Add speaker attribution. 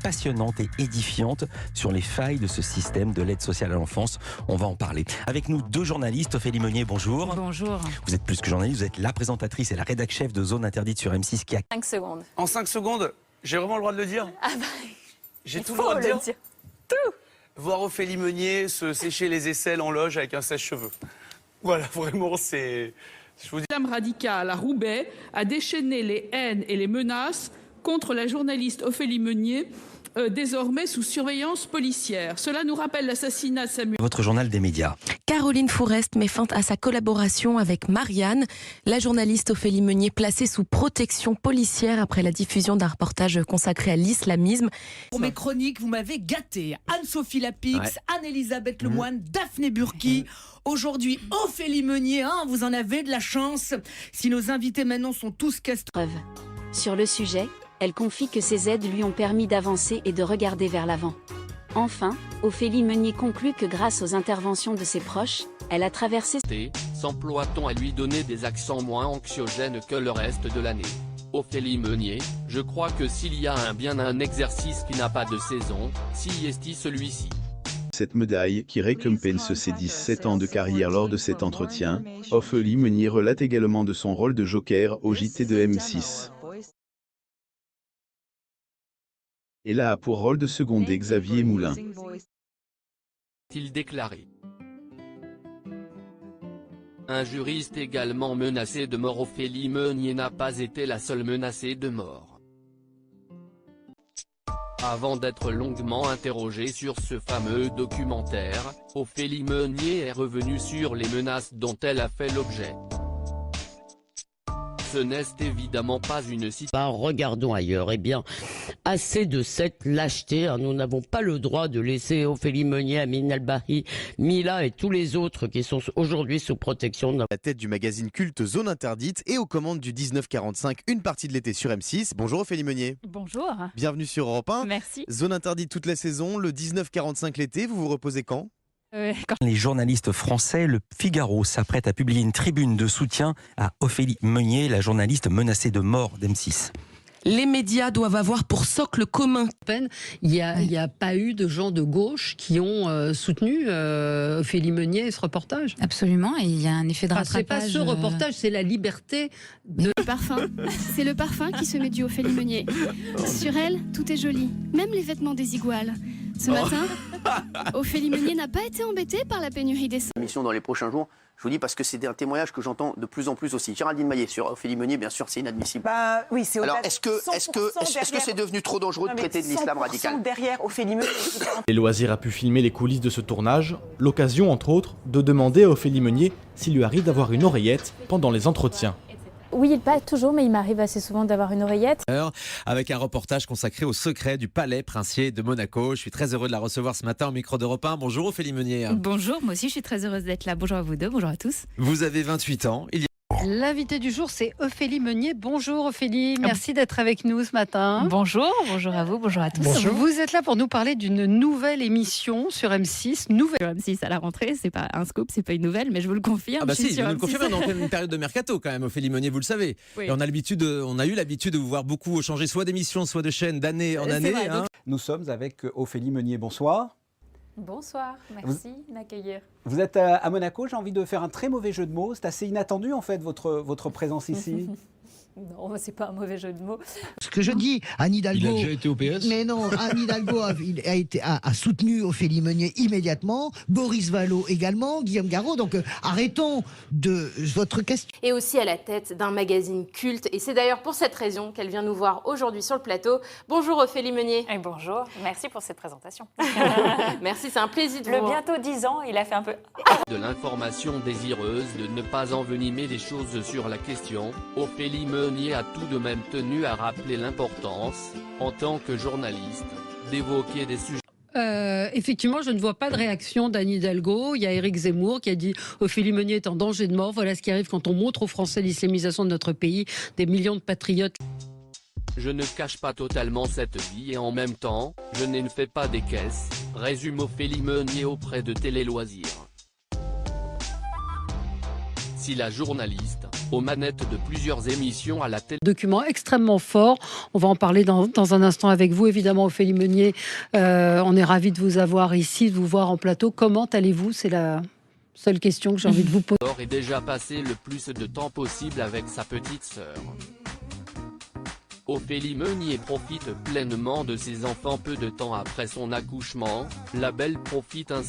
Speaker 1: passionnante et édifiante sur les failles de ce système de l'aide sociale à l'enfance. On va en parler. Avec nous, deux journalistes. Ophélie Meunier, bonjour.
Speaker 2: Bonjour.
Speaker 1: Vous êtes plus que journaliste, vous êtes la présentatrice et la rédac chef de Zone Interdite sur M6 qui a
Speaker 2: 5 secondes.
Speaker 3: En 5 secondes, j'ai vraiment le droit de le dire?
Speaker 2: Ah bah,
Speaker 3: j'ai tout le droit de dire tout. Voir Ophélie Meunier se sécher les aisselles en loge avec un sèche-cheveux. Voilà, vraiment, c'est...
Speaker 4: L'islam radical à Roubaix a déchaîné les haines et les menaces contre la journaliste Ophélie Meunier, désormais sous surveillance policière. Cela nous rappelle l'assassinat de Samuel.
Speaker 1: Votre journal des médias.
Speaker 5: Caroline Fourest met fin à sa collaboration avec Marianne. La journaliste Ophélie Meunier placée sous protection policière après la diffusion d'un reportage consacré à l'islamisme.
Speaker 6: Pour mes chroniques, vous m'avez gâté. Anne-Sophie Lapix, Anne-Elisabeth Lemoine, Daphné Burki. Aujourd'hui, Ophélie Meunier, vous en avez de la chance. Si nos invités maintenant sont tous castrés.
Speaker 7: Sur le sujet, elle confie que ces aides lui ont permis d'avancer et de regarder vers l'avant. Enfin, Ophélie Meunier conclut que grâce aux interventions de ses proches, elle a traversé...
Speaker 8: S'emploie-t-on à lui donner des accents moins anxiogènes que le reste de l'année? Ophélie Meunier, je crois que s'il y a un exercice qui n'a pas de saison, si est celui-ci.
Speaker 9: Cette médaille qui récompense ses 17 ans de carrière lors de cet entretien, Ophélie Meunier relate également de son rôle de joker au JT de M6. Elle a pour rôle de seconder Xavier Moulin.
Speaker 8: Il déclaré. Un juriste également menacé de mort. Ophélie Meunier n'a pas été la seule menacée de mort. Avant d'être longuement interrogée sur ce fameux documentaire, Ophélie Meunier est revenue sur les menaces dont elle a fait l'objet. Ce n'est évidemment pas une situation.
Speaker 10: Regardons ailleurs. Eh bien, assez de cette lâcheté. Nous n'avons pas le droit de laisser Ophélie Meunier, Amine Elbahi, Mila et tous les autres qui sont aujourd'hui sous protection.
Speaker 11: La tête du magazine culte Zone Interdite et aux commandes du 1945, une partie de l'été sur M6. Bonjour Ophélie Meunier.
Speaker 2: Bonjour.
Speaker 11: Bienvenue sur Europe 1.
Speaker 2: Merci.
Speaker 11: Zone Interdite toute la saison, le 1945 l'été. Vous vous reposez quand?
Speaker 1: Les journalistes français, Le Figaro s'apprête à publier une tribune de soutien à Ophélie Meunier, la journaliste menacée de mort d'M6.
Speaker 5: Les médias doivent avoir pour socle commun.
Speaker 10: Il n'y a pas eu de gens de gauche qui ont soutenu Ophélie Meunier et ce reportage.
Speaker 2: Absolument, et il y a un effet de rattrapage.
Speaker 10: C'est pas ce reportage, c'est la liberté de...
Speaker 12: Le parfum, c'est le parfum qui se met du Ophélie Meunier. Sur elle, tout est joli, même les vêtements des iguales. Ce matin, Ophélie Meunier n'a pas été embêtée par la pénurie d'essence.
Speaker 13: Mission dans les prochains jours, je vous dis parce que c'est un témoignage que j'entends de plus en plus aussi. Géraldine Maillet sur Ophélie Meunier, bien sûr, c'est inadmissible.
Speaker 14: Oui, c'est
Speaker 13: alors, est-ce que c'est devenu trop dangereux de traiter de l'islam radical?
Speaker 14: Derrière Ophélie Meunier.
Speaker 15: Les Loisirs a pu filmer les coulisses de ce tournage, l'occasion entre autres de demander à Ophélie Meunier s'il lui arrive d'avoir une oreillette pendant les entretiens.
Speaker 16: Oui, pas toujours, mais il m'arrive assez souvent d'avoir une oreillette.
Speaker 17: Avec un reportage consacré au secret du palais princier de Monaco. Je suis très heureux de la recevoir ce matin au micro d'Europe 1. Bonjour Ophélie Meunier.
Speaker 2: Bonjour, moi aussi je suis très heureuse d'être là. Bonjour à vous deux, bonjour à tous.
Speaker 17: Vous avez 28 ans.
Speaker 10: L'invité du jour, c'est Ophélie Meunier. Bonjour Ophélie, merci d'être avec nous ce matin.
Speaker 2: Bonjour, bonjour à vous, bonjour à tous.
Speaker 10: Bonjour. Vous êtes là pour nous parler d'une nouvelle émission sur M6.
Speaker 2: Sur M6 à la rentrée, c'est pas un scoop, c'est pas une nouvelle, mais je vous le confirme.
Speaker 17: Ah bah si, vous le confirmez, on est en une période de mercato quand même, Ophélie Meunier, vous le savez.
Speaker 2: Oui.
Speaker 17: Et on a eu l'habitude de vous voir beaucoup changer soit d'émission, soit de chaîne d'année en année.
Speaker 2: Vrai, donc...
Speaker 18: Nous sommes avec Ophélie Meunier, bonsoir.
Speaker 16: Bonsoir, merci d'accueillir.
Speaker 18: Vous êtes à Monaco, j'ai envie de faire un très mauvais jeu de mots. C'est assez inattendu en fait votre présence ici.
Speaker 16: Non, c'est pas un mauvais jeu de mots.
Speaker 19: Ce que je dis, Anne Hidalgo...
Speaker 15: Il a déjà été au PS.
Speaker 19: Mais non, Anne Hidalgo a soutenu Ophélie Meunier immédiatement, Boris Vallaud également, Guillaume Garot, donc arrêtons de votre question.
Speaker 16: Et aussi à la tête d'un magazine culte, et c'est d'ailleurs pour cette raison qu'elle vient nous voir aujourd'hui sur le plateau. Bonjour Ophélie Meunier.
Speaker 20: Et bonjour, merci pour cette présentation.
Speaker 16: Merci, c'est un plaisir de vous...
Speaker 20: Bientôt 10 ans, il a fait un peu...
Speaker 8: De l'information désireuse de ne pas envenimer les choses sur la question, Ophélie Meunier a tout de même tenu à rappeler l'importance, en tant que journaliste, d'évoquer des sujets.
Speaker 10: Effectivement, je ne vois pas de réaction d'Anne Hidalgo. Il y a Éric Zemmour qui a dit Ophélie Meunier est en danger de mort. Voilà ce qui arrive quand on montre aux Français l'islamisation de notre pays. Des millions de patriotes.
Speaker 8: Je ne cache pas totalement cette vie et en même temps, je ne fais pas des caisses, résume Ophélie Meunier auprès de Télé Loisirs. Si la journaliste aux manettes de plusieurs émissions à la télé.
Speaker 14: Document extrêmement fort. On va en parler dans un instant avec vous, évidemment, Ophélie Meunier. On est ravis de vous avoir ici, de vous voir en plateau. Comment allez-vous? C'est la seule question que j'ai envie de vous poser.
Speaker 8: Est déjà passé le plus de temps possible avec sa petite sœur. Ophélie Meunier profite pleinement de ses enfants peu de temps après son accouchement. La belle profite ainsi